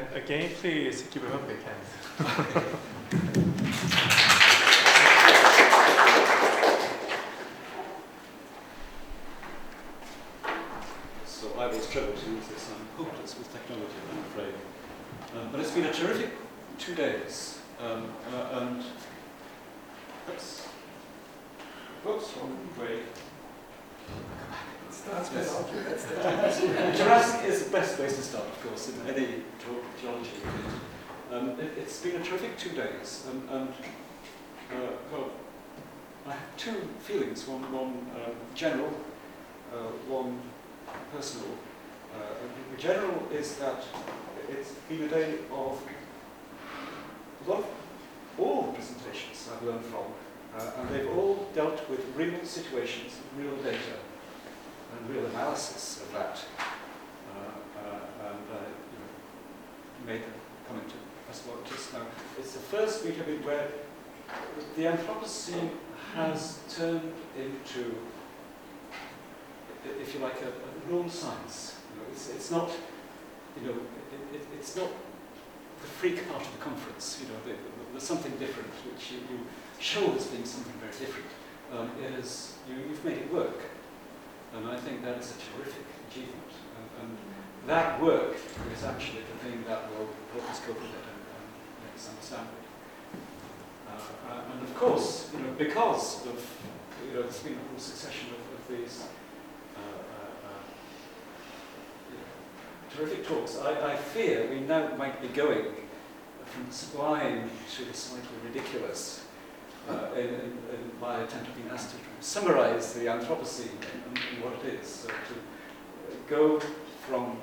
And again, please give him a big hand. So I will struggle to use this. I'm hopeless with technology, I'm afraid. But it's been a terrific 2 days. And oops, wrong way. Jurassic is the best place to start, of course, in any geology. It's been a terrific 2 days, and well, I have two feelings: one general, one personal. The general is that it's been a day of a lot of all the presentations I've learned from, and they've all dealt with real situations, real data, and real analysis of that. And made a comment to us about just now. It's the first week of it where the Anthropocene has turned into, if you like, a real science. It's not, it's not the freak part of the conference. There's something different, which you show as being something very different. You've made it work. And I think that is a terrific achievement. And that work is actually the thing that will help us cope with it and make us understand it. And of course, because of, there's been a whole succession of these terrific talks, I fear we now might be going from the sublime to the slightly ridiculous in my attempt of being asked to summarize the Anthropocene and what it is. So to go from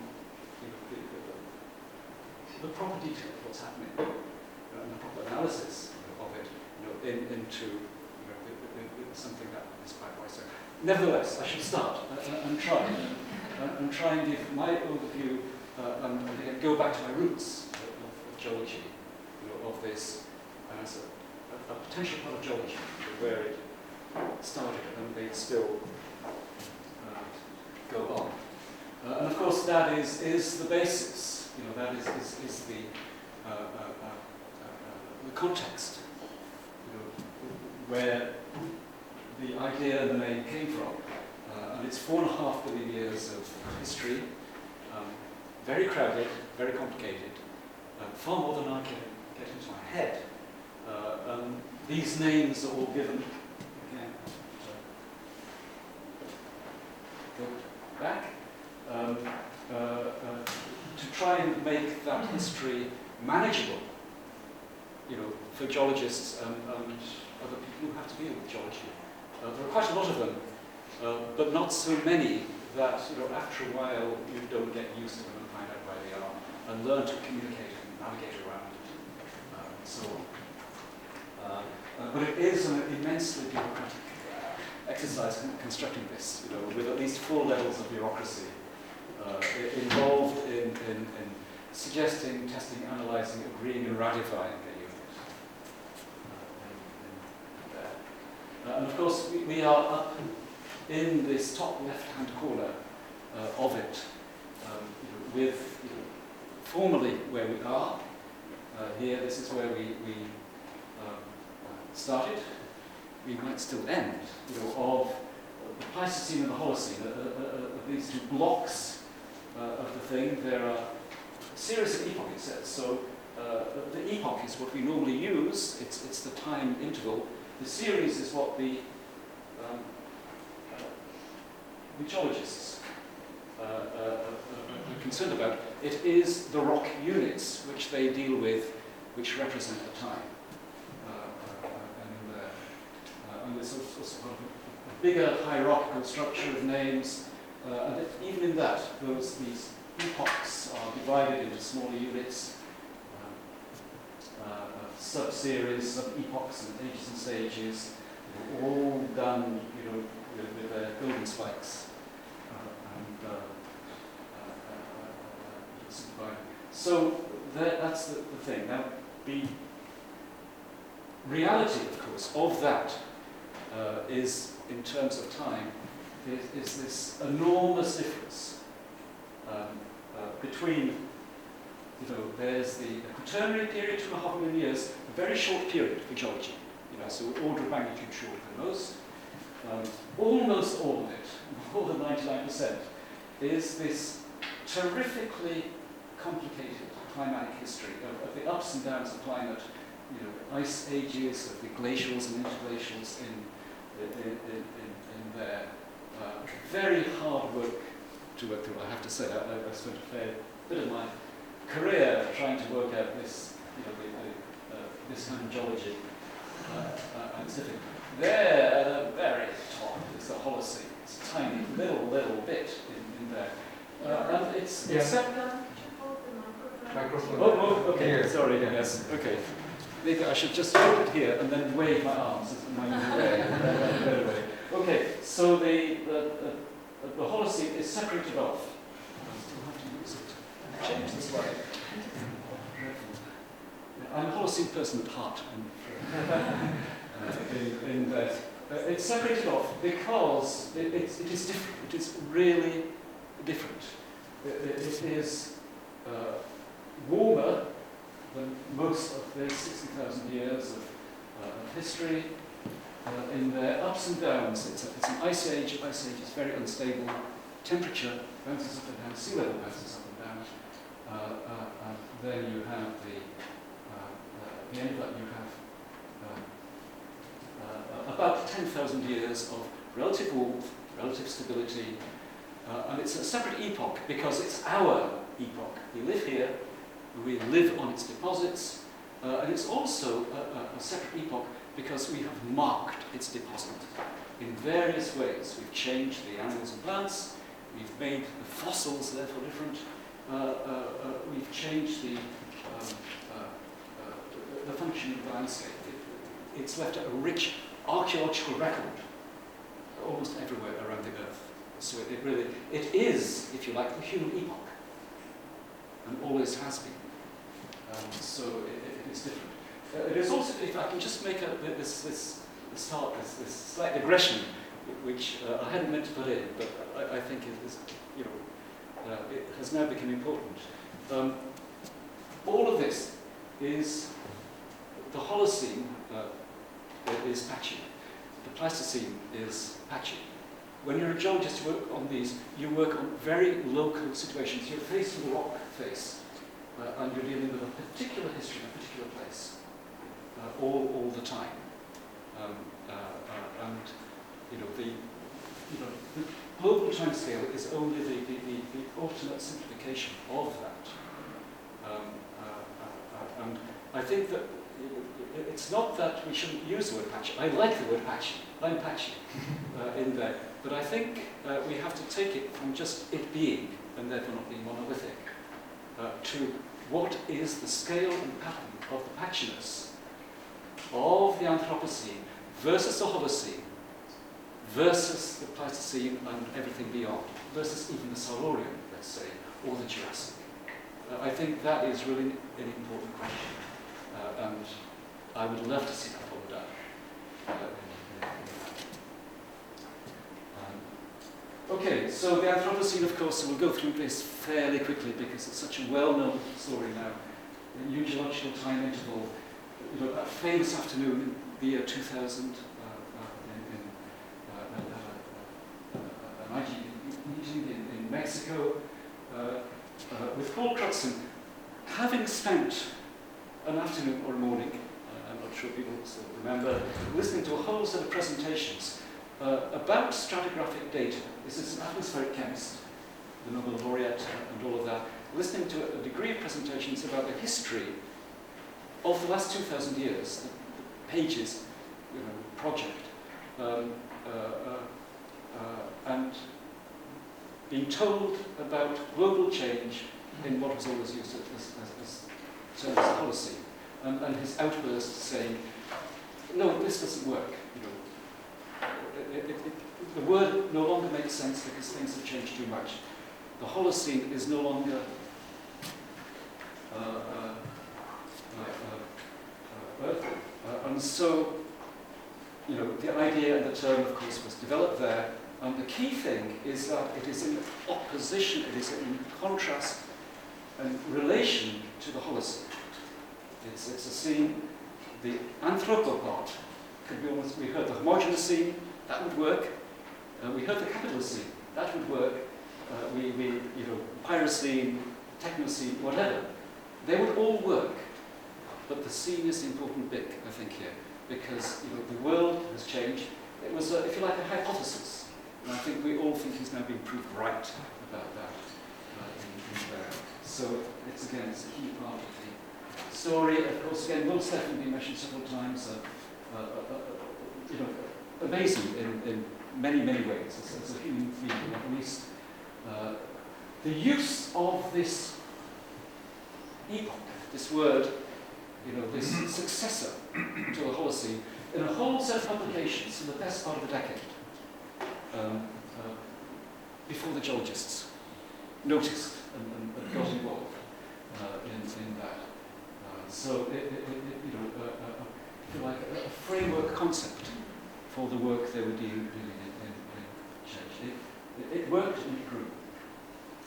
the proper detail of what's happening and the proper analysis of it into something that is quite wiser. Nevertheless, I should start and try and give my overview and again go back to my roots of geology, of this as a potential part of geology, where it started and may still go on. And of course, that is the basis. That is the context, where the idea and the name came from. And it's 4.5 billion years of history, very crowded, very complicated, far more than I can get into my head. These names are all given, again, go back, to try and make that history manageable, for geologists and other people who have to deal with geology. There are quite a lot of them, but not so many that, after a while you don't get used to them and find out where they are and learn to communicate and navigate around and so on. But it is an immensely bureaucratic exercise constructing this, with at least 4 levels of bureaucracy involved in suggesting, testing, analysing, agreeing and ratifying a unit. And of course, we are up in this top left-hand corner of it, with formally where we are. Here, this is where we started. We might still end, of the Pleistocene and the Holocene, these two blocks of the thing. There are a series of epochs, it says. So the epoch is what we normally use. It's the time interval. The series is what the geologists are concerned about. It is the rock units which they deal with, which represent the time. And there's also sort of a bigger hierarchical structure of names. And even in that, these epochs are divided into smaller units, sub-series, sub-epochs and ages and stages, all done, with their golden spikes. So that's the thing. Now, the reality, of course, of that is, in terms of time, is this enormous difference between there's the Quaternary period, 2.5 million years, a very short period for geology. So order of magnitude shorter than most. Almost all of it, more than 99%, is this terrifically complicated climatic history of the ups and downs of climate, ice ages, of the glacials and interglacials in there. Very hard work to work through, I have to say. I spent a fair bit of my career trying to work out this, this kind of geology. And it's difficult. There, at the very top, is the Holocene. It's a tiny little bit in there. And it's Microphone. Oh, okay. Here. Sorry. Yes. Okay. Maybe I should just hold it here and then wave my arms. It's my usual way. Okay. So the Holocene is separated off. I still have to use it. Change the slide. I'm a Holocene person at heart. In that it's separated off because it is different. It is really different. It is warmer than most of the 60,000 years of history. In their ups and downs, it's an ice age. Ice age is very unstable. Temperature bounces up and down. Sea level bounces up and down. And then you have the end of that you have about 10,000 years of relative warmth, relative stability, and it's a separate epoch because it's our epoch. We live here, we live on its deposits, and it's also a separate epoch because we have marked its deposit in various ways. We've changed the animals and plants, we've made the fossils therefore different, we've changed the function of the landscape. It's left a rich archaeological record almost everywhere around the earth. So it is, if you like, the human epoch, and always has been. So it is different. It is also, if I can just make this slight digression, which I hadn't meant to put in, but I think it is, it has now become important. All of this is the Holocene is patchy. The Pleistocene is patchy. When you're a geologist, you work on these, you work on very local situations. You're faced with a rock face, and you're dealing with a particular history in a particular place, all the time. And the global timescale is only the ultimate simplification of that. And I think that it's not that we shouldn't use the word patchy. I like the word patchy. I'm patchy in there. But I think we have to take it from just it being, and therefore not being monolithic, to what is the scale and pattern of the patchiness of the Anthropocene versus the Holocene, versus the Pleistocene and everything beyond, versus even the Silurian, let's say, or the Jurassic. I think that is really an important question. And I would love to see that followed up. Okay, so the Anthropocene, of course, we'll go through this fairly quickly because it's such a well-known story now. The new geological time interval, that famous afternoon, the year 2000, an IG meeting in Mexico, with Paul Crutzen, having spent an afternoon or a morning, I'm not sure people still remember, listening to a whole set of presentations about stratigraphic data. This is an atmospheric chemist, the Nobel laureate, and all of that, listening to a degree of presentations about the history of the last 2,000 years, the pages, project, and being told about global change in what was always used as terms the Holocene, and his outburst saying, "No, this doesn't work. The word no longer makes sense because things have changed too much. The Holocene is no longer earthly." And so, the idea and the term, of course, was developed there. And the key thing is that it is in opposition, it is in contrast in relation to the Holocene. It's a scene, the Anthropopart could be almost, we heard the homogeneous scene, that would work. We heard the capitalist scene, that would work. Pyrocene, Technocene, whatever. They would all work. But the scene is the important bit, I think, here, because the world has changed. It was, if you like, a hypothesis. And I think we all think he's now being proved right about that in there. So it's a key part of the story. Of course, again, Will Stephen being mentioned several times. Amazing in many, many ways as a human being, at least. The use of this epoch, this word, this successor to the Holocene, in a whole set of publications in the best part of the decade, before the geologists noticed and got involved in that. So, if you like, a framework concept for the work they were doing in change. It worked and it grew.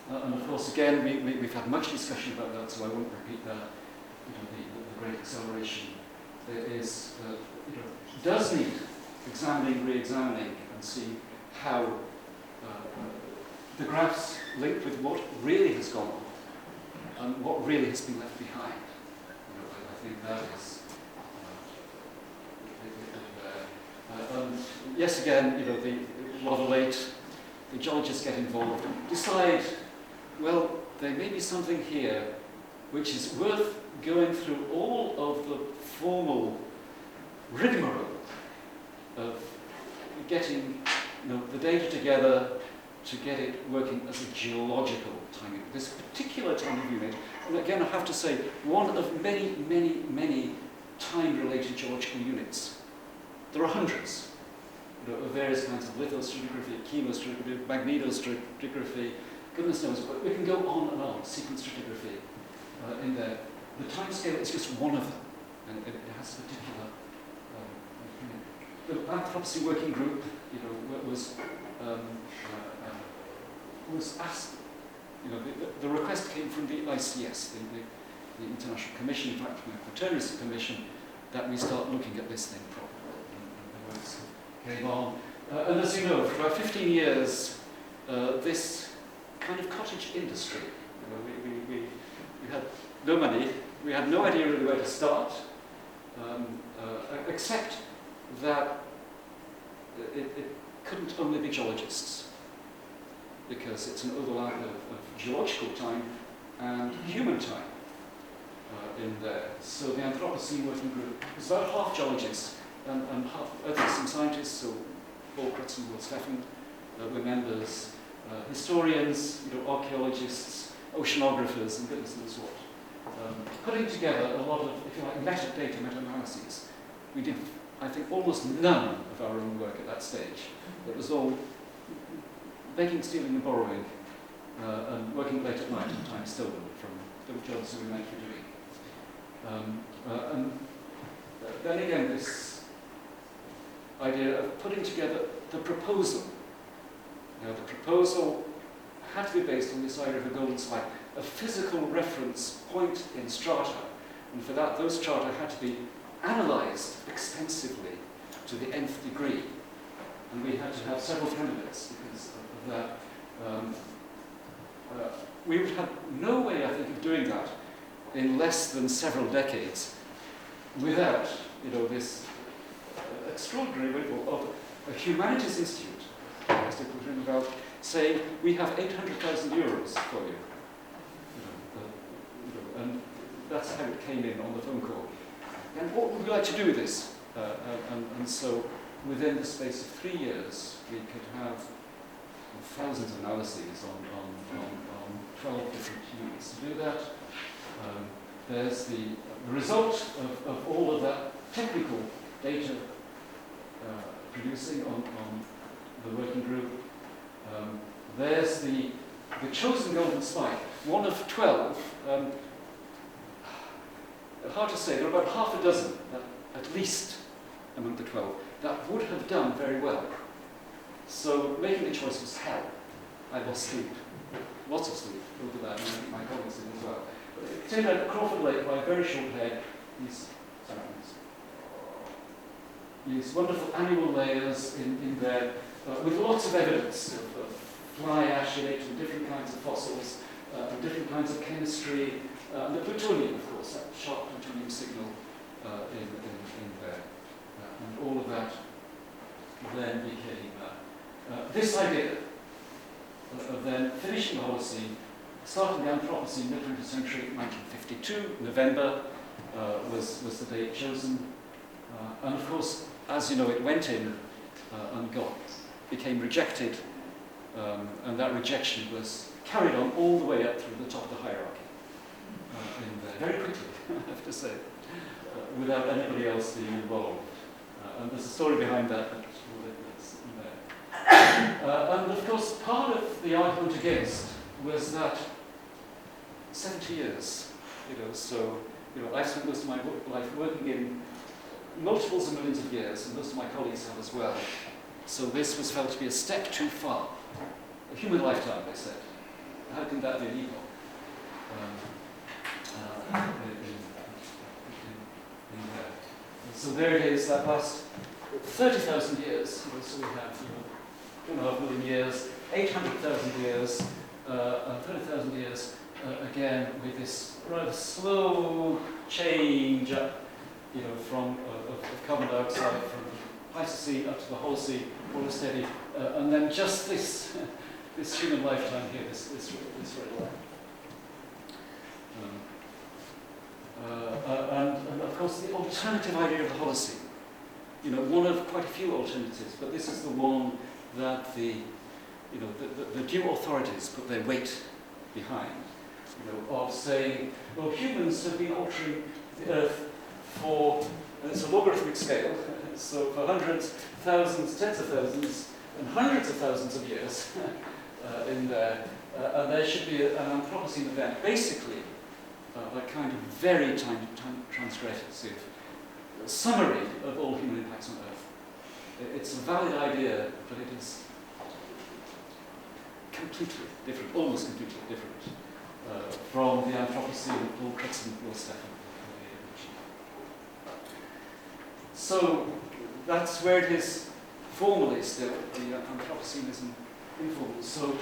And of course, again, we've had much discussion about that, so I won't repeat that. The great acceleration does need examining, re-examining, and see how the graphs link with what really has gone on and what really has been left behind. I think that is. Yes, again, rather late, the geologists get involved, decide, well, there may be something here which is worth going through all of the formal rigmarole of getting the data together to get it working as a geological time unit. This particular time unit, and again I have to say, one of many, many, many time-related geological units. There are hundreds of various kinds of lithostratigraphy, chemostratigraphy, magnetostratigraphy, goodness knows, but we can go on and on, sequence stratigraphy in there. The timescale is just one of them, and it has a particular the Anthropocene working group, was asked. The request came from the ICS, the International Commission, in fact, the Quaternary Commission, that we start looking at this thing properly. And the works came on, and as you know, for about 15 years, this kind of cottage industry. We had no money, we had no idea really where to start, except that it couldn't only be geologists, because it's an overlap of geological time and human time in there. So the Anthropocene working group is about half geologists and half others and scientists, so Paul Krutz and Will Stephen were members, historians, archaeologists, oceanographers, and goodness knows what. Putting together a lot of, if you like, metadata, meta-analyses. We did, I think, almost none of our own work at that stage. It was all begging, stealing, and borrowing, and working late at night and time stolen from the jobs we might be doing. And then again, this idea of putting together the proposal. Now, the proposal had to be based on this idea of a golden spike, a physical reference point in strata, and for that, those strata had to be analysed extensively to the nth degree, and we had to have several candidates because of that. We would have no way, I think, of doing that in less than several decades without, this extraordinary ripple of a humanities institute, about saying, we have 800,000 euros for you. And that's how it came in on the phone call. And what would we like to do with this? And so within the space of 3 years, we could have thousands of analyses on 12 different units. To do that, there's the result of all of that technical data producing on the working group. There's the chosen golden spike, one of 12. Hard to say, there are about half a dozen, at least among the 12, that would have done very well. So making the choice was hell. I lost sleep, lots of sleep over that, and my colleagues did as well. But it turned out that Crawford Lake, by a very short head, these wonderful annual layers in there, with lots of evidence of fly ash in it, and different kinds of fossils, and different kinds of chemistry, and the plutonium, of course, that sharp plutonium signal in there. And all of that then became this idea of then finishing the Holocene, starting the Anthropocene mid-20th century, 1952, November was the date chosen. And of course, as you know, it went in and became rejected, and that rejection was carried on all the way up through the top of the hierarchy, in there, very quickly, I have to say, without anybody else being involved. And there's a story behind that, but that's in there. And of course, part of the argument against was that 70 years, so I've spent most of my life working in multiples of millions of years, and most of my colleagues have as well. So this was felt to be a step too far. A human lifetime, they said. How can that be an epoch? So there it is, that last 30,000 years. So we have 2.5 million years, 800,000 years, 30,000 years, again with this rather slow change up, from of carbon dioxide from Pleistocene up to the Holocene, all steady, and then just this this human lifetime here, this red line. And of course, the alternative idea of the Holocene, one of quite a few alternatives, but this is the one that the due authorities put their weight behind, of saying, well, humans have been altering the Earth for, and it's a logarithmic scale, so for hundreds, thousands, tens of thousands, and hundreds of thousands of years in there, and there should be an Anthropocene event, basically a kind of very transgressive summary of all human impacts on Earth. It's a valid idea, but it is completely different, almost completely different from the Anthropocene of Paul Crutzen and Will Stephan. So that's where it is formally still. The Anthropocene is informal. So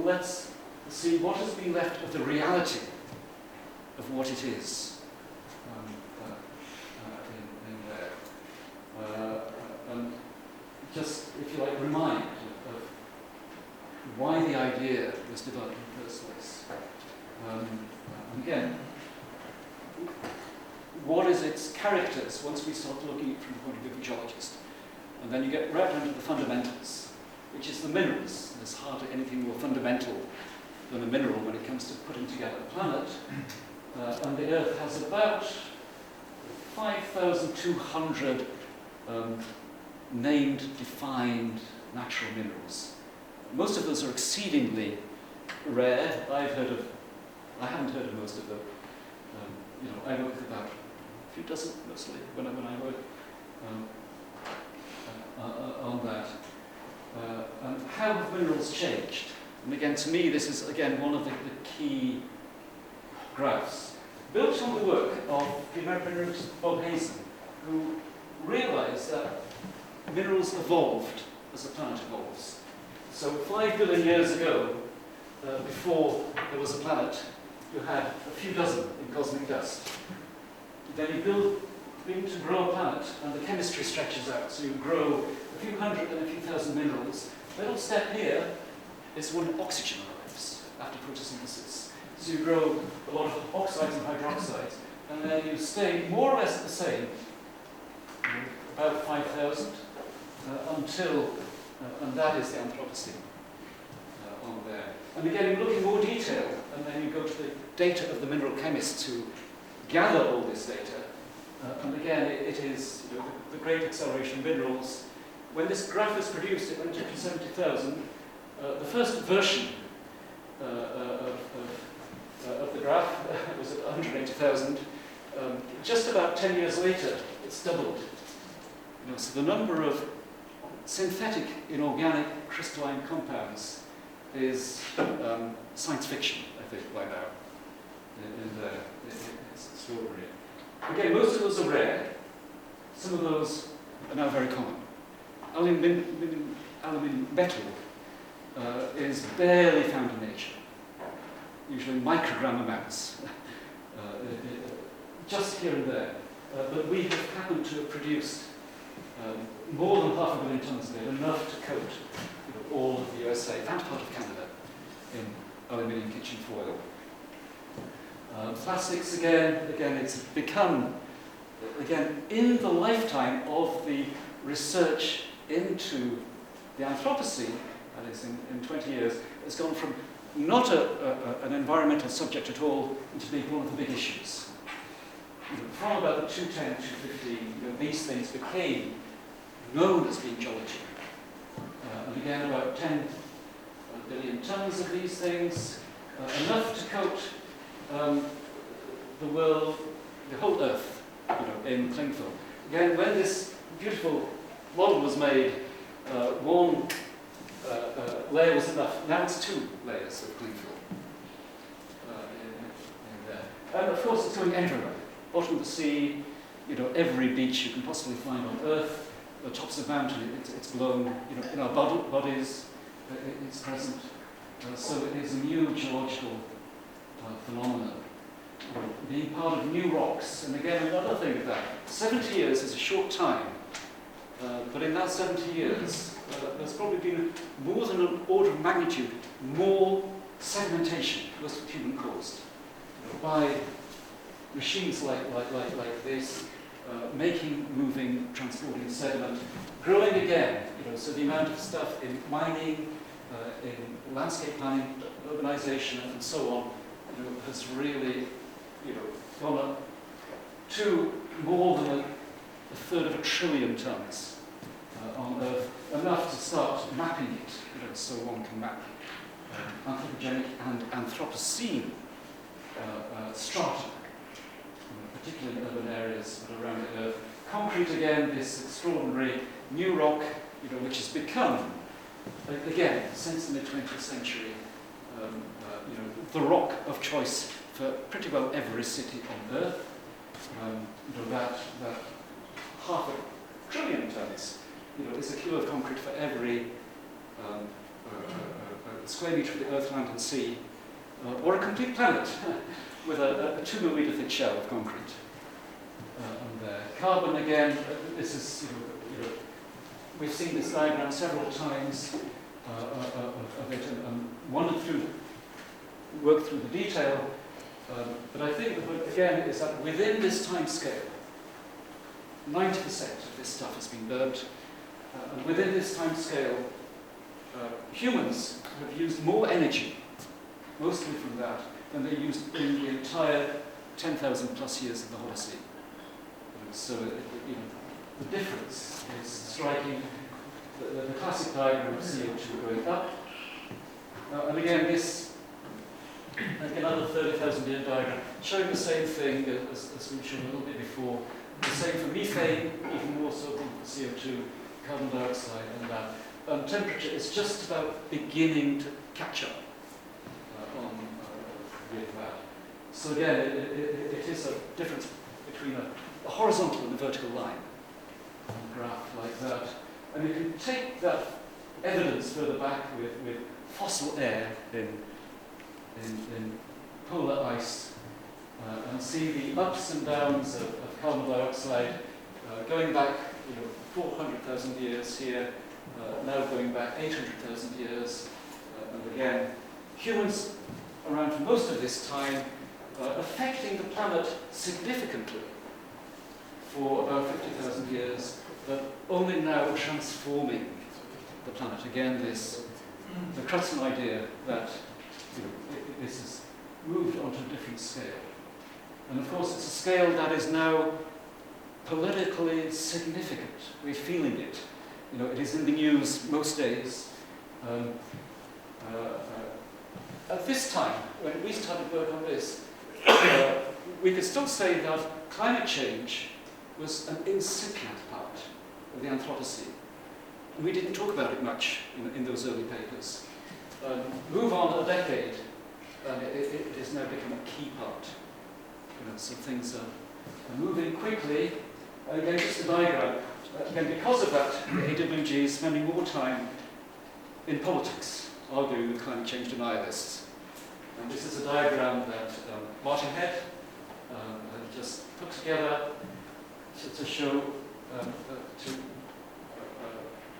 let's see what has been left of the reality of what it is in there. And just, if you like, remind of why the idea was developed in the first place. And again, what is its characters once we start looking at it from the point of view of a geologist? And then you get right down to the fundamentals, which is the minerals. There's hardly anything more fundamental than a mineral when it comes to putting together a planet. And the Earth has about 5,200 named, defined natural minerals. Most of those are exceedingly rare. I haven't heard of most of them. I work with about a few dozen mostly when I work on that. And how have minerals changed? And again, to me, this is again one of the key graphs, built on the work of the American mineralist Bob Hazen, who realized that minerals evolved as the planet evolves. So 5 billion years ago, before there was a planet, you had a few dozen in cosmic dust. Then you begin to grow a planet, and the chemistry stretches out. So you grow a few hundred and a few thousand minerals. The little step here is when oxygen arrives after photosynthesis. So you grow a lot of oxides and hydroxides, and then you stay more or less the same, about 5,000, until, and that is the Anthropocene on there. And again, you look in more detail, and then you go to the data of the mineral chemists who gather all this data. And again, it is the great acceleration of minerals. When this graph was produced, it went up to 70,000. The first version of the graph was at 180,000. Just about 10 years later, it's doubled. So the number of synthetic inorganic crystalline compounds is science fiction, I think, by now. It's extraordinary. Again, most of those are rare. Some of those are now very common. Aluminium metal is barely found in nature, usually microgram amounts, just here and there. But we have happened to have produced more than 500 million tons of it, enough to coat all of the USA and part of Canada in aluminium kitchen foil. Plastics, again, it's become, again, in the lifetime of the research into the Anthropocene, that is in 20 years, has gone from not an environmental subject at all into being one of the big issues. From about 210, 215, these things became known as being geology. And again, about 10 billion tons of these things, enough to coat the world, the whole Earth, in cling film. Again, when this beautiful model was made, one layer was enough. Now it's 2 layers of cling film in there. And of course, it's going everywhere. Bottom of the sea, every beach you can possibly find on Earth, the tops of mountains, it's blown, in our bodies, it's present. So it is a new geological phenomenon. Being part of new rocks, and again, another thing of that, 70 years is a short time, but in that 70 years, there's probably been more than an order of magnitude more sedimentation, most of human caused, by machines like this, making, moving, transporting sediment, growing again. So the amount of stuff in mining, in landscape planning, urbanization, and so on, has really, gone up to more than a third of a trillion tons on Earth, enough to start mapping it, so one can map anthropogenic and Anthropocene strata, particularly in urban areas but around the Earth. Concrete, again, this extraordinary new rock, which has become, again, since the mid-20th century, the rock of choice for pretty well every city on Earth. That 500 billion tons, is a kilo of concrete for every square metre of the earth, land and sea, or a complete planet with a 2 millimetre thick shell of concrete. And there. Carbon, again, this is, we've seen this diagram several times of it and worked through the detail. But I think the point, again, is that within this time scale, 90% of this stuff has been burnt. And within this time scale, humans have used more energy, mostly from that, than they used in the entire 10,000 plus years of the Holocene. So, the difference is striking. The classic diagram of CO2 going up. And again, this, another 30,000 year diagram, showing the same thing as we've shown a little bit before. The same for methane, even more so than for CO2, carbon dioxide, and that. Temperature is just about beginning to catch up with that. So again, it is a difference between a horizontal and a vertical line on a graph like that. And you can take that evidence further back with fossil air in polar ice and see the ups and downs of carbon dioxide going back 400,000 years here, now going back 800,000 years. And again, humans around for most of this time affecting the planet significantly for about 50,000 years, but only now transforming the planet. Again, the Crutzen idea that this has moved onto a different scale. And of course, it's a scale that is now politically significant. We're feeling it. It is in the news most days. At this time, when we started work on this, we could still say that climate change was an incipient part of the Anthropocene. And we didn't talk about it much in those early papers. move on a decade, and it is now become a key part. So things are moving quickly. Again, just a diagram. Again, because of that, the AWG is spending more time in politics, arguing with climate change denialists. And this is a diagram that Martin Head just put together to show, to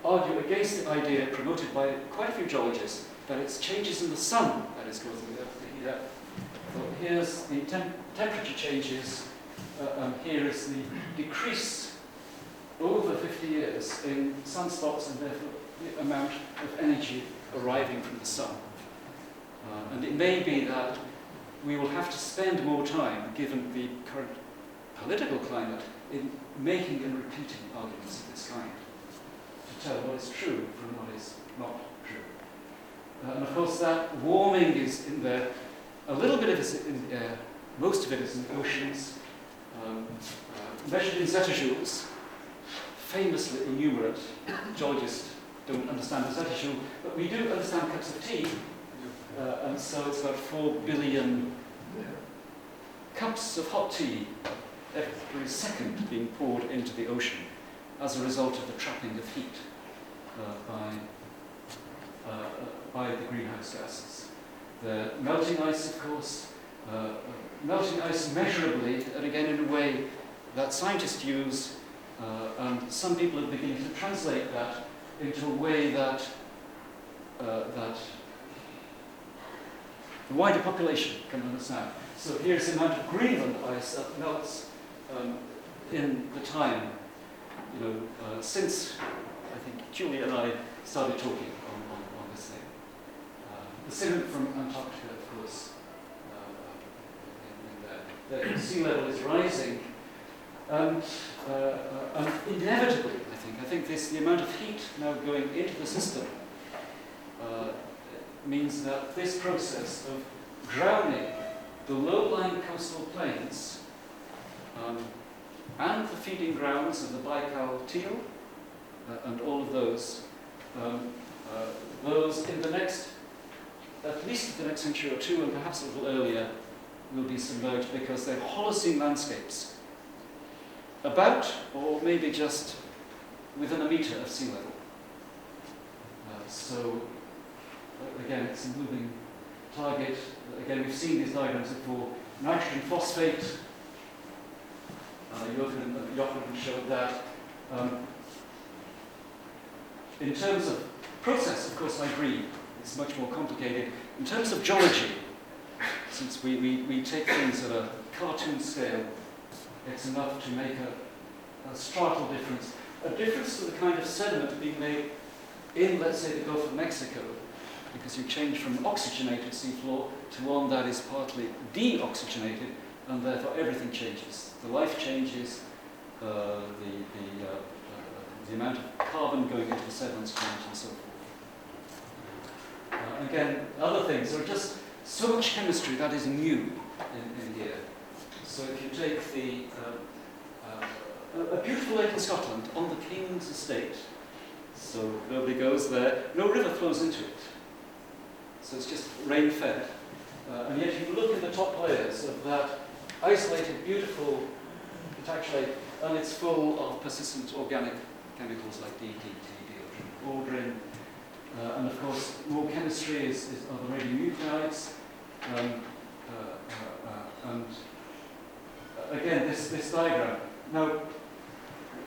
argue against the idea promoted by quite a few geologists that it's changes in the sun that is causing the heat up. So here's the temperature changes, and here is the decrease over 50 years in sunspots and therefore the amount of energy arriving from the sun. And it may be that we will have to spend more time, given the current political climate, in making and repeating arguments of this kind to tell what is true from what is not true. And of course that warming is in there. A little bit of it is in the air, most of it is in the oceans, measured in zettajoules, famously innumerate. Geologists don't understand the zettajoule, but we do understand cups of tea, and so it's about 4 billion cups of hot tea every second being poured into the ocean as a result of the trapping of heat by the greenhouse gases. The melting ice, of course, melting ice measurably, and again in a way that scientists use, and some people are beginning to translate that into a way that that the wider population can understand. So here's the amount of Greenland ice that melts in the time, since I think Julie and I started talking on this thing. The sediment from Antarctica, of course, in there. The sea level is rising, and inevitably, I think the amount of heat now going into the system means that this process of drowning the low-lying coastal plains and the feeding grounds of the Baikal teal and all of those in the next, at least the next century or two, and perhaps a little earlier, will be submerged because they're Holocene landscapes, about or maybe just within a metre of sea level. So again, it's a moving target. Again, we've seen these diagrams before. Nitrogen phosphate, Jochen showed that. In terms of process, of course, I agree, it's much more complicated. In terms of geology, since we take things at a cartoon scale, it's enough to make a stratal difference. A difference to the kind of sediment being made in, let's say, the Gulf of Mexico, because you change from oxygenated seafloor to one that is partly deoxygenated, and therefore everything changes. The life changes, the amount of carbon going into the sediments changes, and so forth. Again, other things, there are just so much chemistry that is new in here. So if you take a beautiful lake in Scotland on the King's estate, so nobody goes there, no river flows into it. So it's just rain-fed. And yet you look in the top layers of that isolated, beautiful detached lake, and it's full of persistent organic chemicals like DDT, dieldrin, and of course more chemistry are the radionuclides. And again, this diagram. Now,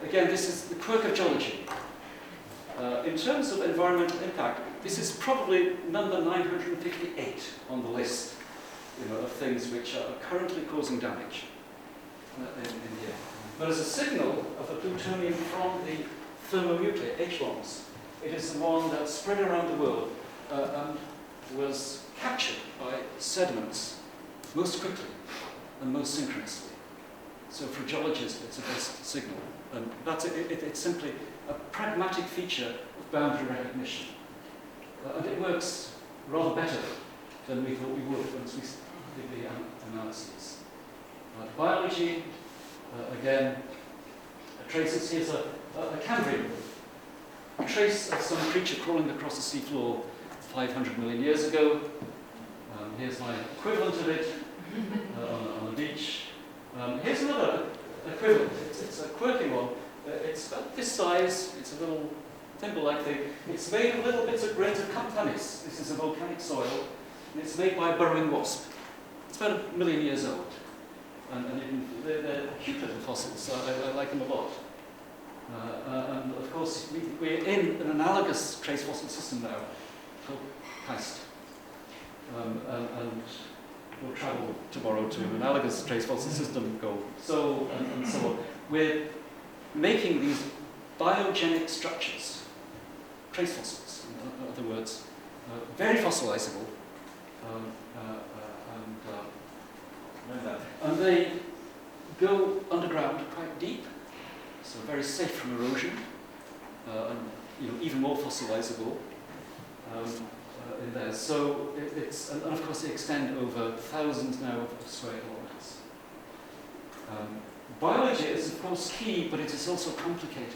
again, this is the quirk of geology. In terms of environmental impact, this is probably number 958 on the list, of things which are currently causing damage in here. But as a signal of the plutonium from the thermonuclear H-bombs, it is the one that spread around the world and was captured by sediments most quickly and most synchronously. So for geologists, it's a best signal. And that's it's simply a pragmatic feature of boundary recognition. And it works rather better than we thought we would once we did the analyses. Biology, again, traces. Here's a Cambrian, a trace of some creature crawling across the seafloor 500 million years ago. Here's my equivalent of it on the beach. Here's another equivalent. It's a quirky one. It's about this size. It's a little thimble-like thing. It's made of little bits of grains of campanis. This is a volcanic soil. And it's made by a burrowing wasp. It's about 1 million years old. And they're cute little fossils. I like them a lot. And of course, we're in an analogous trace fossil system now called Heist. And we'll travel tomorrow to an analogous trace fossil system called Sol, and so on. We're making these biogenic structures, trace fossils, in other words, very fossilizable, and they go underground quite deep, so very safe from erosion, and even more fossilizable in there. So and of course they extend over thousands now of square kilometers. Biology is of course key, but it is also complicated.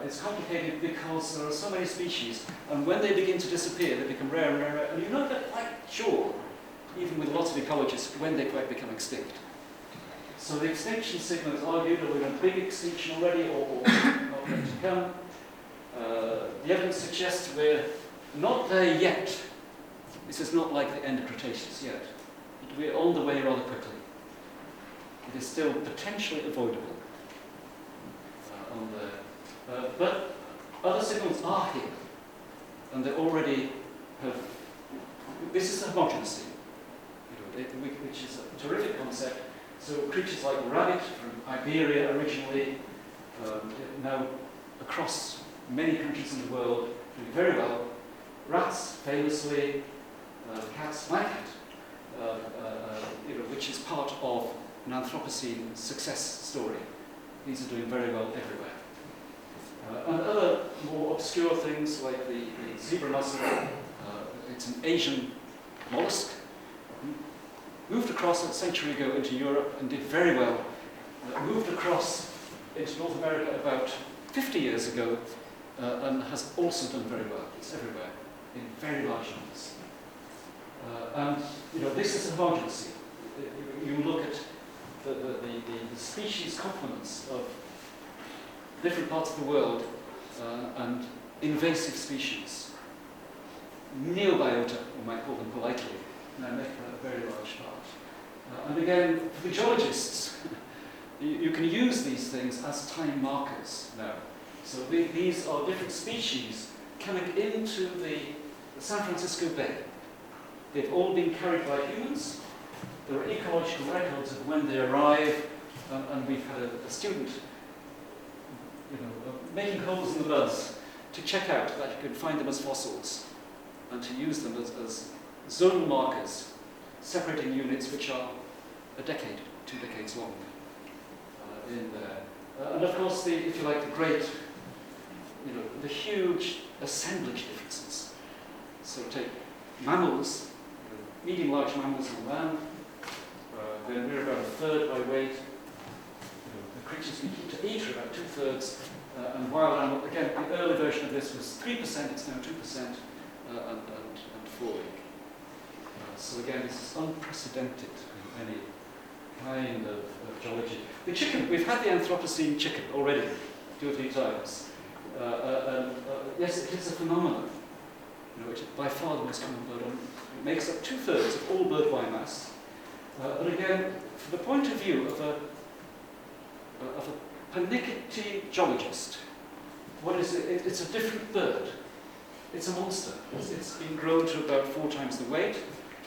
It's complicated because there are so many species, and when they begin to disappear, they become rare and rarer, and you're not quite sure, even with lots of ecologists, when they quite become extinct. So the extinction signal is argued that we're in a big extinction already, or not yet to come. The evidence suggests we're not there yet. This is not like the end of Cretaceous yet. But we're on the way rather quickly. It is still potentially avoidable on there. But other signals are here, and they already have. This is homogeneity, which is a terrific concept. So creatures like the rabbit from Iberia originally, now across many countries in the world, doing very well. Rats, famously, cats, my cat, which is part of an Anthropocene success story. These are doing very well everywhere. And other more obscure things like the zebra mussel, it's an Asian mollusk, moved across a century ago into Europe and did very well. Moved across into North America about 50 years ago and has also done very well. It's everywhere, in very large numbers. And this is homogeneity. You look at the species complements of different parts of the world and invasive species. Neobiota, we might call them politely, now make a very large part. And again, for the geologists, you can use these things as time markers now. So these are different species coming into the San Francisco Bay. They've all been carried by humans. There are ecological records of when they arrive, and we've had a student making holes in the muds to check out that you can find them as fossils and to use them as zonal markers, separating units which are a decade, 2 decades long in there. And of course, if you like, the great, the huge assemblage differences. So take mammals, medium large mammals on land, they're about 1/3 by weight. The creatures we keep to eat are about 2/3. And wild animal, again, the early version of this was 3%, it's now 2%, and falling. So again, this is unprecedented in any kind of geology. The chicken, we've had the Anthropocene chicken already 2 or 3 times. Yes, it is a phenomenon, which is by far the most common bird. It makes up 2/3 of all bird biomass. But again, from the point of view of a pernickety geologist, what is it? It's a different bird. It's a monster. It's been grown to about 4 times the weight,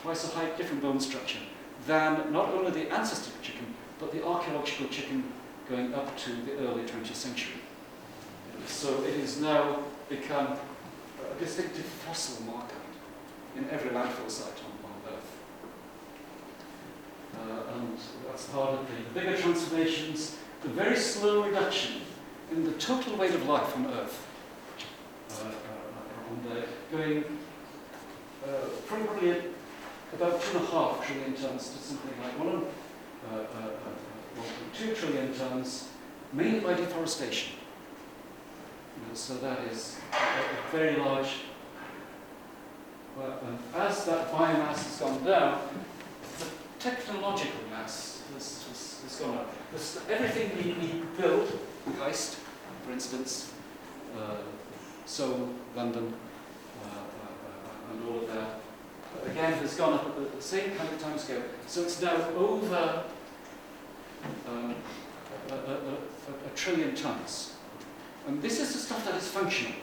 twice the height, different bone structure than not only the ancestor chicken, but the archaeological chicken going up to the early 20th century. So it has now become a distinctive fossil marker in every landfill site on Earth. And that's part of the bigger transformations, the very slow reduction in the total weight of life on Earth. Going probably about 2.5 trillion tons to something like 1.2 trillion tons, mainly by deforestation. So that is a very large And as that biomass has gone down, the technological mass has gone up. Everything we build, Geist, for instance, London, and all of that, again has gone up at the same kind of timescale. So it's now over a trillion tons. And this is the stuff that is functional.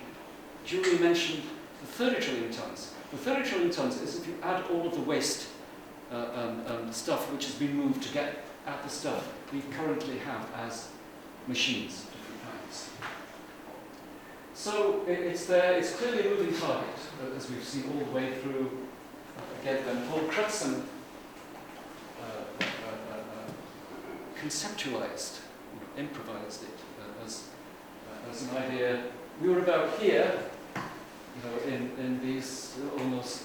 Julie mentioned the 30 trillion tons. The 30 trillion tons is if you add all of the waste stuff which has been moved to get at the stuff we currently have as machines of different kinds. So it's there, it's clearly a moving target, as we've seen all the way through. Again, then Paul Crutzen conceptualized, improvised it as an idea. We were about here, in these almost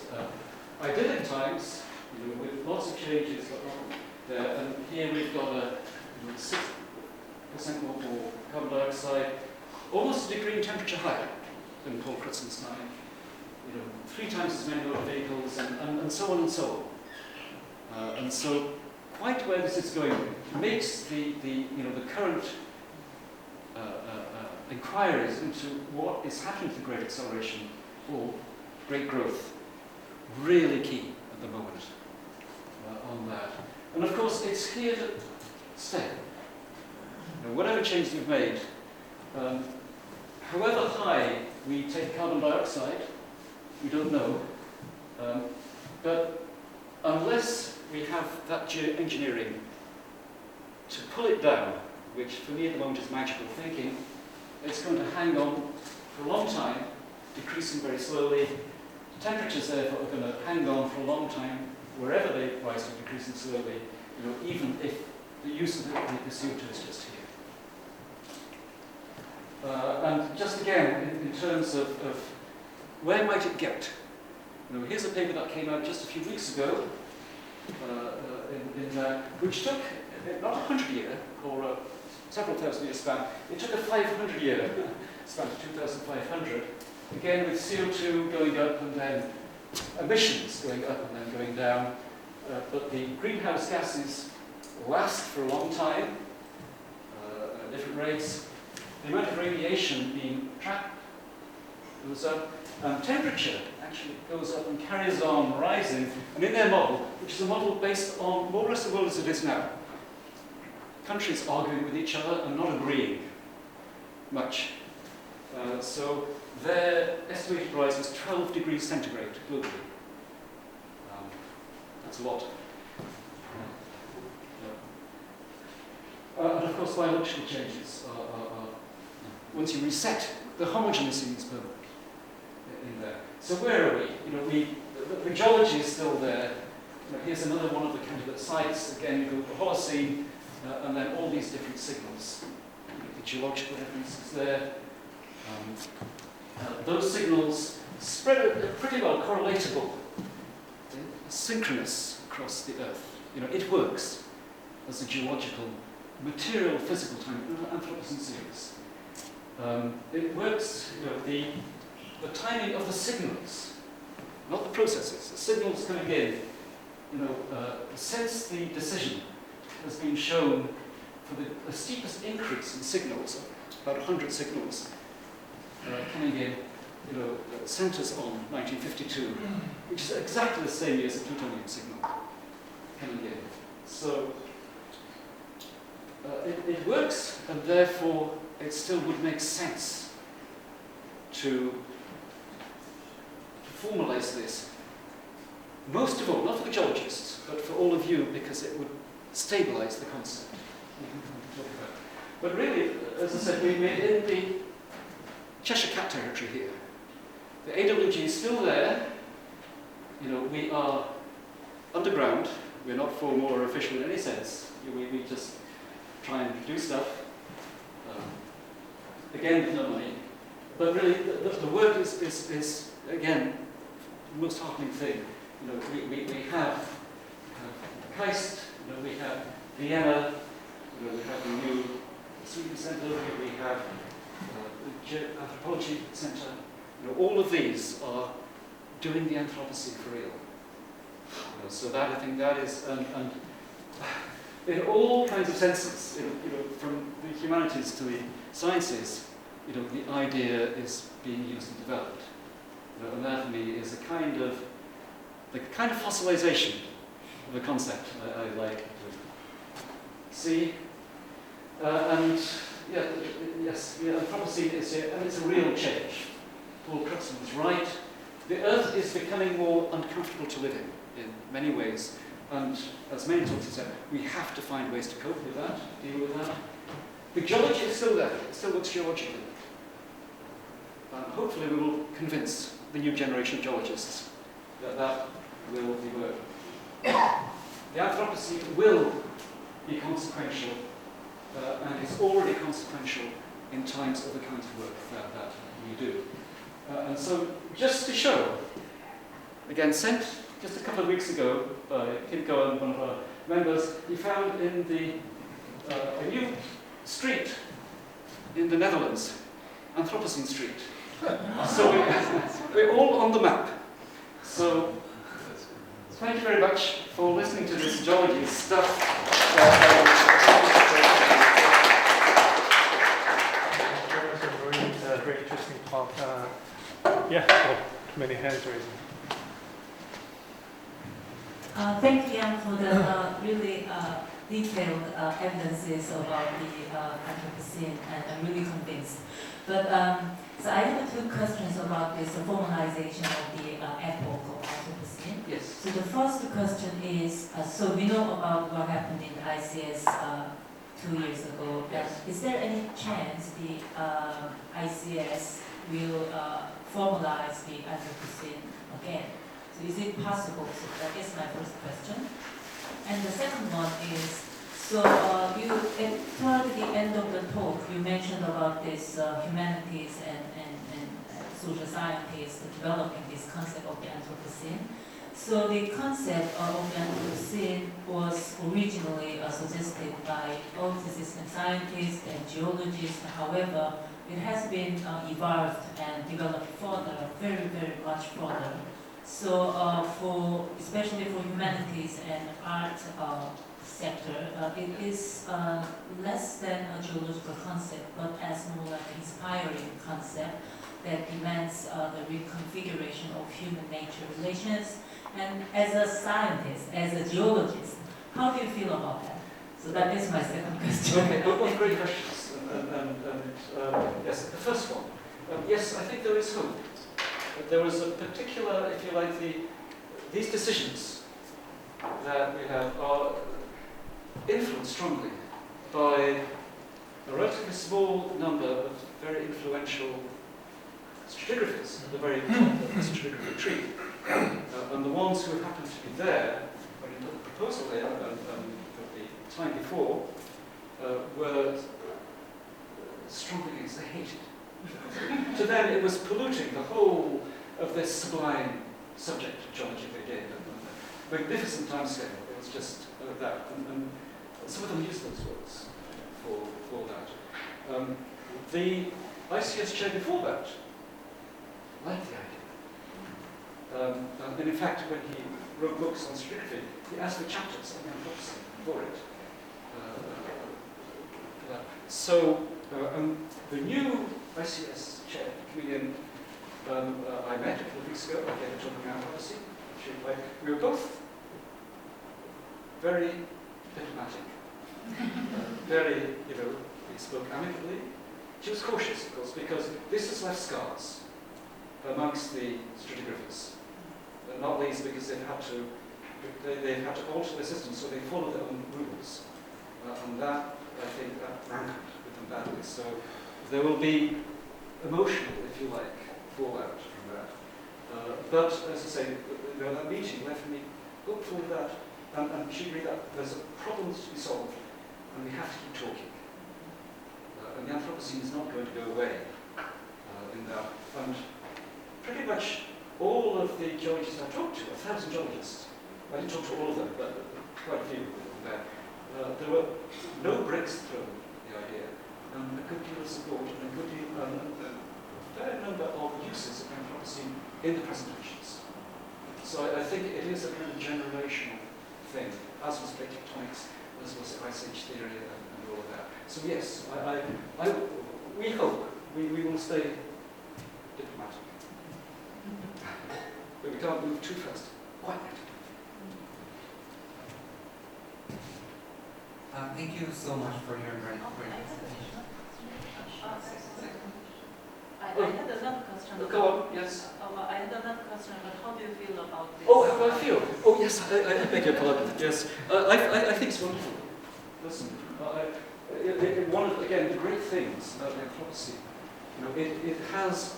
idyllic times, with lots of changes there. And here we've got a 6% more carbon dioxide, almost a degree in temperature higher than Paul Crutzen's time. 3 times as many motor vehicles, and so on and so on. And so, quite where this is going makes the current inquiries into what is happening to great acceleration or great growth really key at the moment on that. And of course, it's here to stay. Whatever changes we've made, however high we take carbon dioxide, we don't know. But unless we have that engineering to pull it down, which for me at the moment is magical thinking, it's going to hang on for a long time, decreasing very slowly. Temperatures therefore are going to hang on for a long time, wherever they rise to decreasing slowly, even if the use of the CO2 is just here. And just again, in terms of where might it get? Here's a paper that came out just a few weeks ago, which took not a 100-year or a several thousand-year span. It took a 500-year span to 2,500. Again, with CO2 going up and then emissions going up and then going down. But the greenhouse gases last for a long time at different rates. The amount of radiation being trapped goes up. Temperature actually goes up and carries on rising. And in their model, which is a model based on more or less the world as it is now, countries arguing with each other and not agreeing much. So their estimated rise is 12 degrees centigrade globally. That's a lot. And of course, biological changes are once you reset, the homogeneity is permanent in there. So where are we? The geology is still there. Here's another one of the candidate sites. Again, you go to the Holocene, and then all these different signals. The geological evidence is there. Those signals spread pretty well correlatable, synchronous across the Earth. It works as a geological, material, physical time, Anthropocene series. It works, the timing of the signals, not the processes. The signals coming in, since the decision has been shown for the steepest increase in signals, about 100 signals coming in, centers on 1952, which is exactly the same year as the plutonium signal coming in. So it works, and therefore it still would make sense to formalize this. Most of all, not for the geologists, but for all of you, because it would stabilize the concept. But really, as I said, we're in the Cheshire Cat territory here. The AWG is still there. We are underground. We're not formal or official in any sense. We just try and do stuff. Again, with no money. But really, the work is again, the most heartening thing. We have Keist, we have Vienna, we have the new Sweden Centre, we have the Anthropology Centre. All of these are doing the Anthropocene for real. So that, I think that is, and in all kinds of senses, from the humanities to the sciences, the idea is being used and developed. And that for me is the kind of fossilization of a concept I like to see. And yeah, yes, Anthropocene is here, and it's a real change. Paul Crutzen was right. The Earth is becoming more uncomfortable to live in many ways. And as many talks have said, we have to find ways to cope with that, deal with that. The geology is still there. It still looks geological. Hopefully we will convince the new generation of geologists that that will be work. The Anthropocene will be consequential, and is already consequential in times of the kind of work that we do. And so, just to show, again, sent just a couple of weeks ago by Kim Cohen, one of our members, he found in a new street in the Netherlands, Anthropocene Street. So we're all on the map. So thank you very much for listening to this geology stuff. Very interesting talk. Many hands raising. Thank you, Ian, for the really detailed evidences about the Anthropocene, and I'm really convinced. But so I have two questions about this formalization of the epoch of Anthropocene. Yes. So the first question is, so we know about what happened in the ICS 2 years ago. Yes. Is there any chance the ICS will formalize the Anthropocene again? So is it possible? So that is my first question. And the second one is, so toward the end of the talk, you mentioned about this humanities and social scientists developing this concept of the Anthropocene. So the concept of the Anthropocene was originally suggested by both system scientists and geologists. However, it has been evolved and developed further, very, very much further. So especially for humanities and art sector, it is less than a geological concept, but as more like an inspiring concept that demands the reconfiguration of human-nature relations. And as a scientist, as a geologist, how do you feel about that? So that is my second question. Okay, both great questions. Yes, the first one. Yes, I think there is hope. There was a particular, if you like, these decisions that we have are influenced strongly by a relatively small number of very influential stratigraphers at the very top of the stratigraphy tree. And the ones who happened to be there when you put the proposal there and the time before were strongly against, they hated. To them it was polluting the whole of this sublime subject of geology they gave. A magnificent timescale. It was just that. And some of them used those words for that. The ICS chair before that liked the idea. And in fact, when he wrote books on stratigraphy, he asked for chapters on the Anthropocene for it. So the new ICS chair, comedian, I met a couple of weeks ago. I gave a talk on Anthropocene. We were both very diplomatic, very, we spoke amicably. She was cautious, of course, because this has left scars amongst the stratigraphers. Not least because they've had to alter their system, so they follow their own rules. And that, I think, that rankled with them badly. So there will be emotional, if you like, fallout from that. But, as I say, that meeting left me hopeful that, and she agreed that there's a problem to be solved, and we have to keep talking. And the Anthropocene is not going to go away in that. And pretty much all of the geologists I talked to, 1,000 geologists, I didn't talk to all of them, but quite a few there. There were no bricks thrown the idea, and a good deal of support, and a good deal, a fair number of uses of Anthropocene in the presentations. So I think it is a kind of generational thing, as was plate tectonics, as was ice age theory, and all of that. So yes, we hope we will stay diplomatic. But we can't move too fast, quite yet. Thank you so much for your great presentation. I had another question. Go on, yes. I had another question about how do you feel about this? Oh, how do I feel? Oh, yes, I beg your pardon. Yes, I think it's wonderful. Listen, one of, again, the great things about the Anthropocene, it has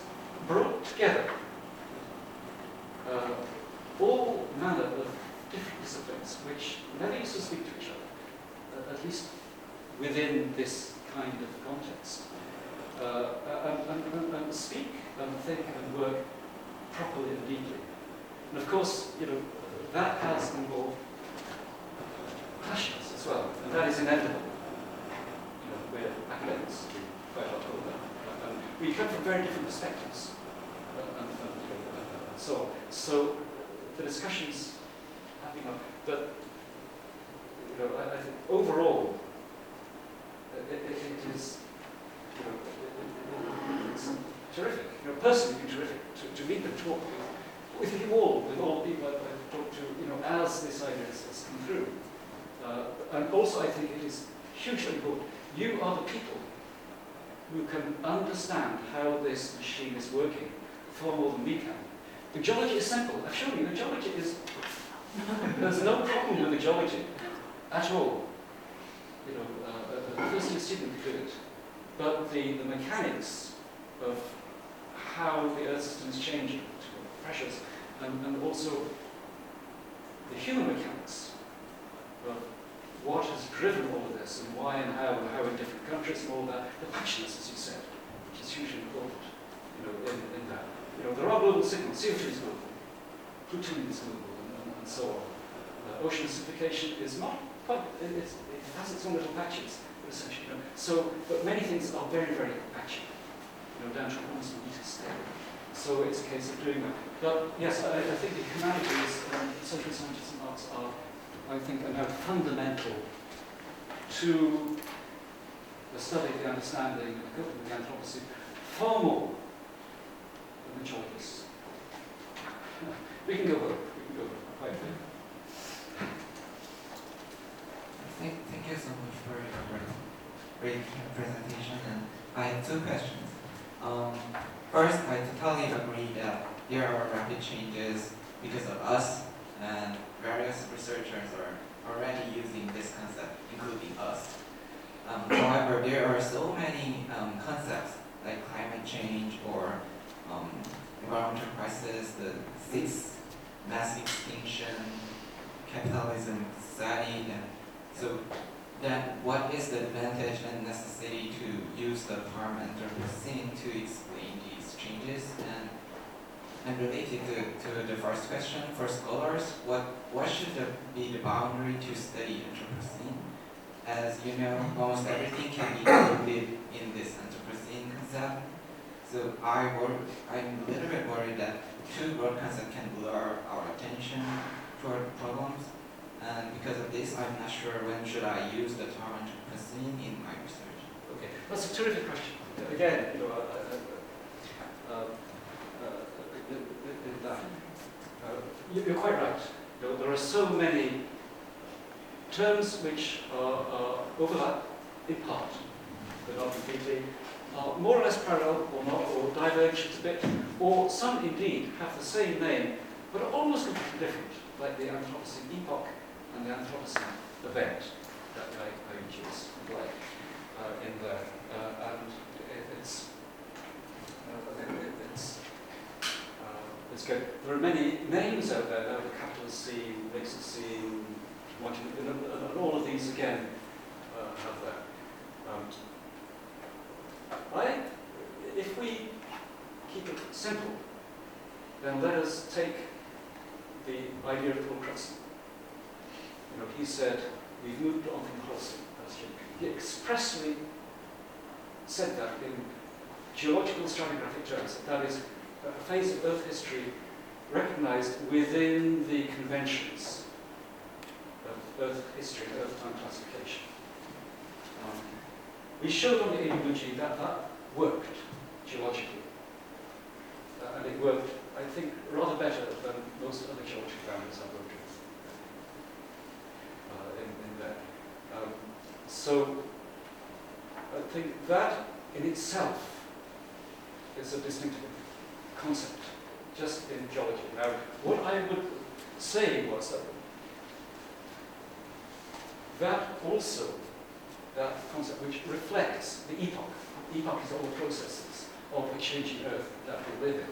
brought together all manner of different disciplines which never used to speak to each other, at least within this kind of context, and speak and think and work properly and deeply. And of course, that has involved clashes as well, and that is inevitable. We're academics, we quite well know that. And we come from very different perspectives, and so on. So the discussions have been up, but I think overall it is it's terrific. Personally, it's been terrific to meet and talk with you all, with all the people I've talked to, as this idea has come through. And also, I think it is hugely important. You are the people who can understand how this machine is working far more than we can. The geology is simple. I've shown you the geology is. There's no problem with the geology at all. A first year student could do it. But the mechanics of how the Earth system is changing, pressures, and also the human mechanics of what has driven all of this and why and how in different countries and all that, the patchiness, as you said, which is hugely important, in that. There are global signals. CO2 is global, plutonium is global, and so on. Ocean acidification is not quite, it has its own little patches, but essentially, but many things are very, very patchy, down to almost a meter scale. So it's a case of doing that. But yes, I think the humanities and social sciences and arts are, I think, are now fundamental to the study, the understanding, and the coping with the Anthropocene, far more than the geologists. We can go over. Quite a bit. Thank you so much for your great presentation. And I have two questions. First, I totally agree that there are rapid changes because of us, and various researchers are already using this concept, including us. However, there are so many concepts like climate change or environmental crisis, the sixth mass extinction, capitalism, society, and so then what is the advantage and necessity to use the term Anthropocene to explain these changes? And related to the first question, for scholars, what should be the boundary to study Anthropocene? As you know, almost everything can be included in this Anthropocene concept. So I'm a little bit worried that too broad concept can blur our attention toward problems. And because of this, I'm not sure when should I use the term Anthropocene in my research. Okay, that's a terrific question. Again, you're quite right. There are so many terms which overlap in part, but not completely, are more or less parallel or not, or diverge a bit, or some indeed have the same name, but are almost completely different, like the Anthropocene epoch and the Anthropocene event that I introduced, like in there, and it's good. There are many names out there now, the Capitalocene, Leicester-scene, and all of these again have that. If we keep it simple, then let us take the idea of Paul Cresson. He said, we've moved on from Holocene. He expressly said that in geological stratigraphic terms. That is, a phase of Earth history recognized within the conventions of Earth history and Earth time classification. We showed on the AWG that that worked geologically. And it worked, I think, rather better than most other geology boundaries I've worked with in there. So I think that in itself is a distinctive concept, just in geology. Now, what I would say was that also, that concept which reflects the epoch. Epoch is all the processes of a changing Earth that we live in.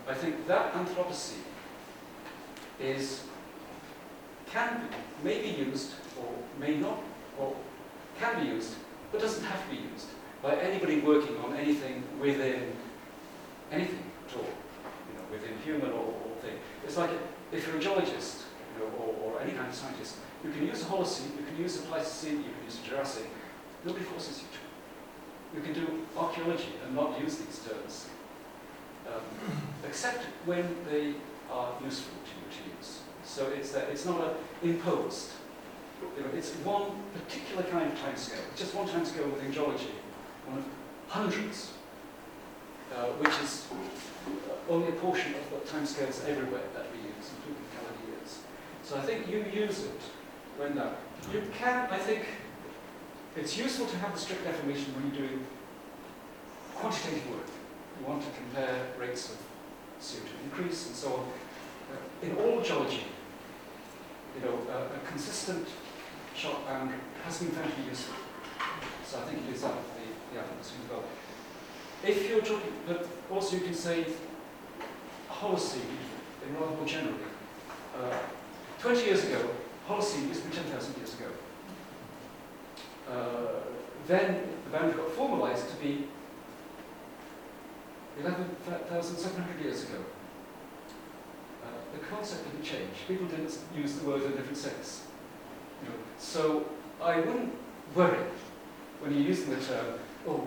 I think that Anthropocene may be used, or may not, or can be used, but doesn't have to be used by anybody working on anything within anything at all, within human or thing. It's like if you're a geologist, or any kind of scientist, you can use a Holocene, you can use a Pleistocene, you can use a Jurassic. Nobody forces you to. You can do archaeology and not use these terms, except when they are useful to you to use. So it's not imposed. It's one particular kind of timescale. It's just one timescale within geology, one of hundreds, which is only a portion of the timescales everywhere that we use, including calendar years. So I think you use it when that. You can, I think, it's useful to have the strict definition when you're doing quantitative work. You want to compare rates of CO2 increase and so on. In all geology, a consistent shot boundary has been found to be useful. So I think it is that of the Anthropocene as well. If you're talking, but also you can say Holocene, in rather more generally. 20 years ago, Holocene used to be 10,000 years ago. Then the boundary got formalized to be 11,700 years ago. The concept didn't change. People didn't use the word in a different sense. So I wouldn't worry when you're using the term, oh,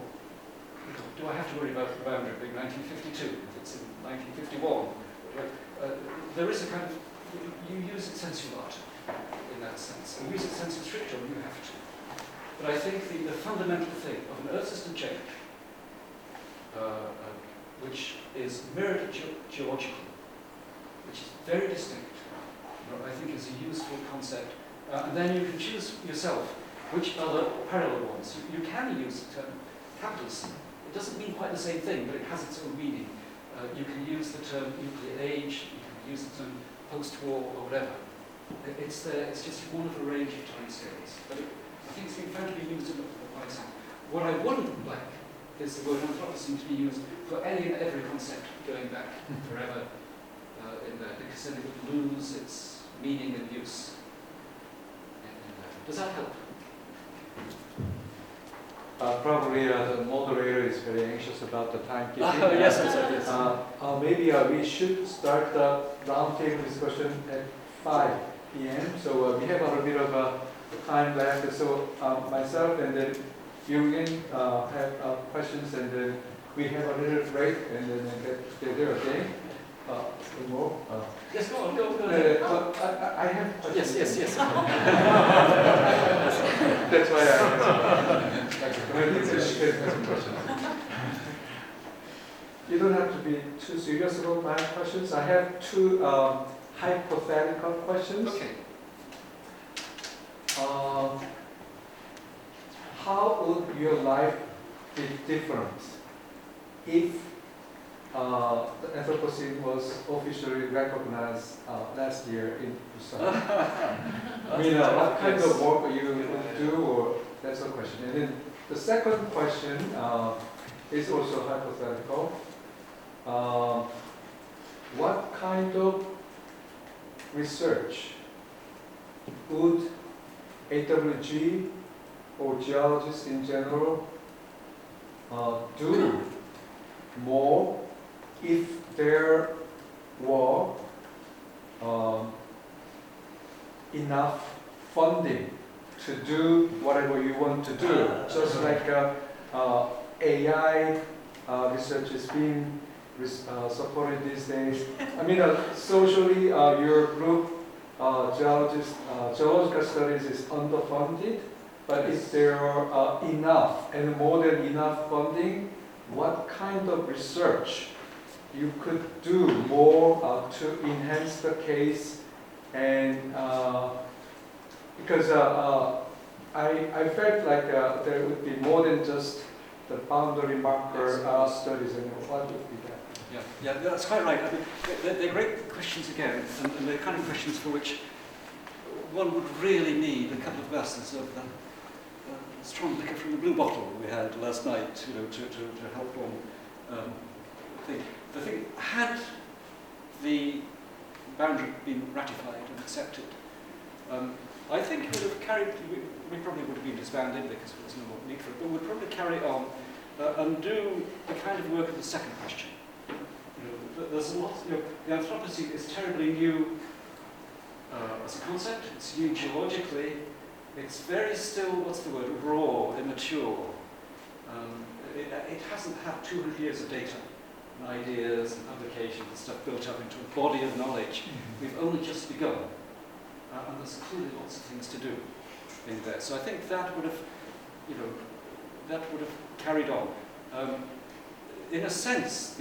do I have to worry about the boundary being 1952 if it's in 1951? There is a kind of, you use it sensu lato in that sense. And use it sensu stricto when you have to. But I think the fundamental thing of an Earth system change, which is mirrored geologically, which is very distinct, I think is a useful concept. And then you can choose yourself which other parallel ones. You can use the term capitalism. It doesn't mean quite the same thing, but it has its own meaning. You can use the term nuclear age, you can use the term post-war or whatever. It's there, it's just one of a range of time scales. But I think it's been found to be used in multiple ways. What I wouldn't like is the word Anthropocene to be used for any and every concept going back forever in there, because then it would lose its meaning and use. Does that help? Probably the moderator is very anxious about the timekeeping. Yes, yes. Maybe we should start the roundtable discussion at 5 p.m. So we have a little bit of time left. So myself and then Jürgen have questions, and then we have a little break, and then get together again. One more. Yes, go on, go ahead. I have questions. Yes. That's why I questions. You don't have to be too serious about my questions. I have two hypothetical questions. Okay. How would your life be different if the Anthropocene was officially recognized last year in Busan? What kind of work you would do, or that's a question. And then the second question is also hypothetical. What kind of research would AWG or geologists in general do more if there were enough funding to do whatever you want to do? Just like AI research is being supported these days. I mean, socially, your group, geological studies is underfunded, but if there are enough and more than enough funding, what kind of research you could do more to enhance the case? And because I felt like there would be more than just the boundary marker studies, and what would be that? Yeah, that's quite right. I mean, they're great questions again, and they're kind of questions for which one would really need a couple of glasses of strong liquor from the blue bottle we had last night, to help one think. The thing, had the boundary been ratified and accepted, I think it would have carried. We probably would have been disbanded because there was no more need for it, but we'd probably carry on and do the kind of work of the second question. There's a lot. The Anthropocene is terribly new as a concept. It's new geologically. It's very still, what's the word, raw, immature. It hasn't had 200 years of data and ideas and publications and stuff built up into a body of knowledge. We've only just begun, and there's clearly lots of things to do in there. So I think that would have, carried on. In a sense,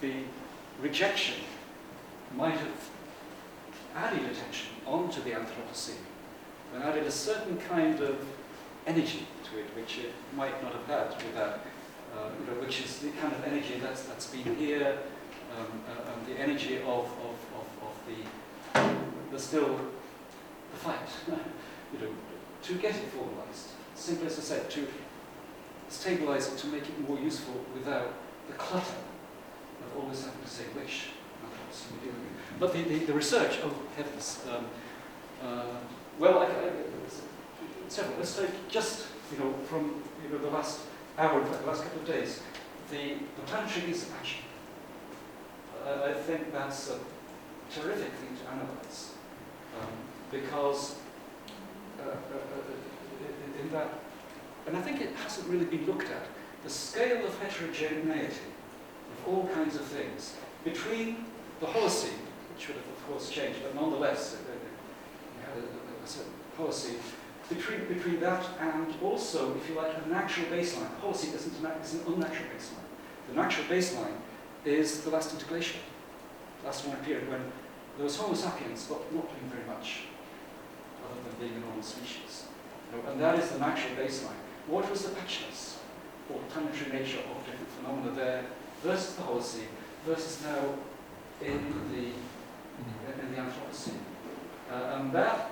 the rejection might have added attention onto the Anthropocene and added a certain kind of energy to it, which it might not have had without, which is the kind of energy that's been here, and the energy of the still the fight, to get it formalized. Simply as I said, to stabilize it, to make it more useful without the clutter of always having to say which Anthropocene we're dealing with. But the research, oh heavens, several. Let's take just from the last hour, in fact, the last couple of days, the planetary expansion. I think that's a terrific thing to analyze, because in that, and I think it hasn't really been looked at, the scale of heterogeneity of all kinds of things between the Holocene, which would have of course changed, but nonetheless we had a certain Holocene, between that and also, if you like, a natural baseline. The Holocene is an unnatural baseline. The natural baseline is the last interglacial, last one period when there was Homo sapiens, but not doing very much, other than being a normal species. And that is the natural baseline. What was the patchiness or planetary nature of different phenomena there versus the Holocene versus now in the Anthropocene? And that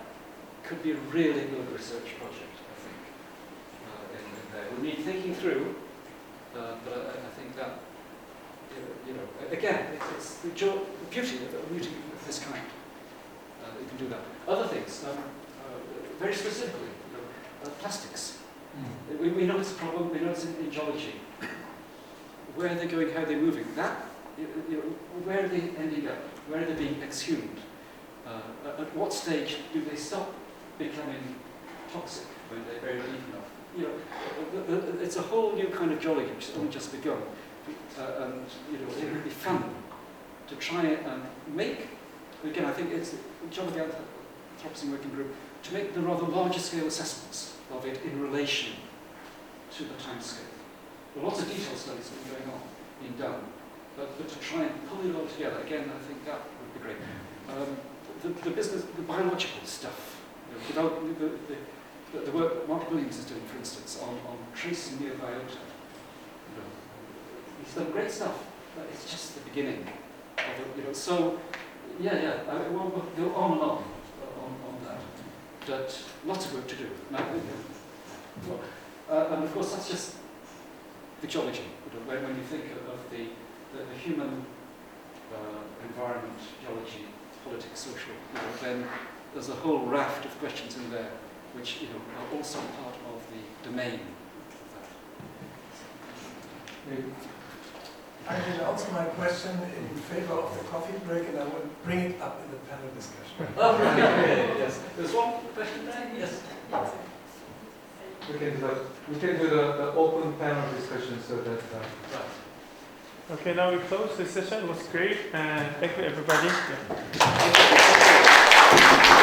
could be a really good research project, I think, in there. We need thinking through, but I think that, again, it's the beauty of a meeting of this kind. You can do that. Other things, very specifically, plastics. We know it's a problem, we know it's in geology. Where are they going, how are they moving? That, where are they ending up? Where are they being exhumed? At what stage do they stop becoming toxic when they're buried deep enough? It's a whole new kind of geology which has only just begun. And it would be fun to try and make, again, I think it's the job of the Anthropocene Working Group to make the rather larger scale assessments of it in relation to the time scale. There are lots of detailed studies that are going on, being done, but to try and pull it all together, again, I think that would be great. The business, the biological stuff, the work that Mark Williams is doing, for instance, on tracing neobiota. He's done great stuff, but it's just the beginning of it, so we'll go on and on that. But lots of work to do. And of course, that's just the geology. When you think of the human environment, geology, politics, social, then there's a whole raft of questions in there which are also part of the domain of that. I can answer my question in favor of the coffee break, and I will bring it up in the panel discussion. Oh, right. Yes. There's one question there. Yes. We can do the open panel discussion so that. Right. Okay, now we close this session. It was great, and thank you everybody. Yeah. Thank you.